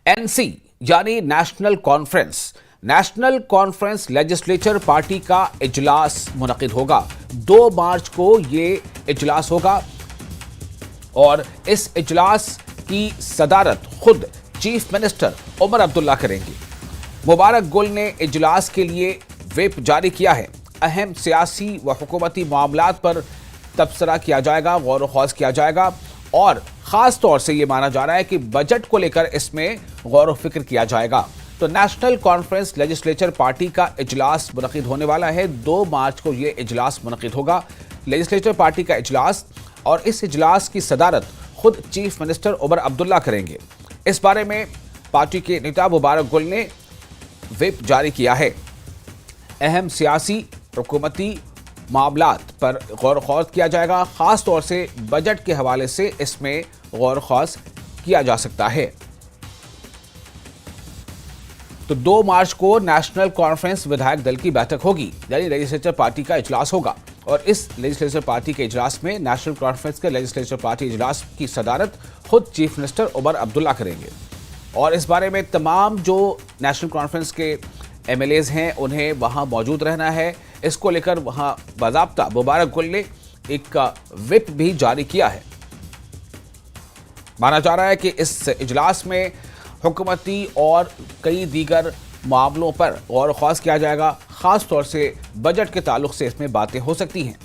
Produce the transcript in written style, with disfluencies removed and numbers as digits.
NC यानी national conference legislature party का इजलास मुनक्किद होगा। 2 मार्च को ये इजलास होगा और इस इजलास की सदारत खुद चीफ मिनिस्टर उमर अब्दुल्ला करेंगे। मुबारक गुल ने इजलास के लिए व्हिप जारी किया है। अहम सियासी व हुकूमती मामलात पर तबसरा किया जाएगा, गौर व खौज किया जाएगा और ख़ास तौर से ये माना जा रहा है कि बजट को लेकर इसमें गौर व फिक्र किया जाएगा। तो नेशनल कॉन्फ्रेंस लेजिस्लेचर पार्टी का इजलास मुनक्किद होने वाला है। 2 मार्च को ये इजलास मुनक्किद होगा, लेजिस्लेचर पार्टी का इजलास, और इस इजलास की सदारत खुद चीफ मिनिस्टर उमर अब्दुल्ला करेंगे। इस बारे में पार्टी के नेता मुबारक गुल ने व्हिप जारी किया है। अहम सियासी हुकूमती मामलात पर गौर खौज किया जाएगा, खास तौर से बजट के हवाले से इसमें गौर खौज किया जा सकता है। तो 2 मार्च को नेशनल कॉन्फ्रेंस विधायक दल की बैठक होगी, यानी लेजिस्लेचर पार्टी का इजलास होगा और इस लेजिस्लेचर पार्टी के इजलास में नेशनल कॉन्फ्रेंस के लेजिस्लेचर पार्टी इजलास की सदारत खुद चीफ मिनिस्टर उमर अब्दुल्ला करेंगे। और इस बारे में तमाम जो नेशनल कॉन्फ्रेंस के एमएलएज हैं उन्हें वहां मौजूद रहना है। इसको लेकर वहां बाज़ाब्ता मुबारक गुल ने एक व्हिप भी जारी किया है। माना जा रहा है कि इस इजलास में हुकूमती और कई दीगर मामलों पर गौर व खौज किया जाएगा, खास तौर से बजट के ताल्लुक से इसमें बातें हो सकती हैं।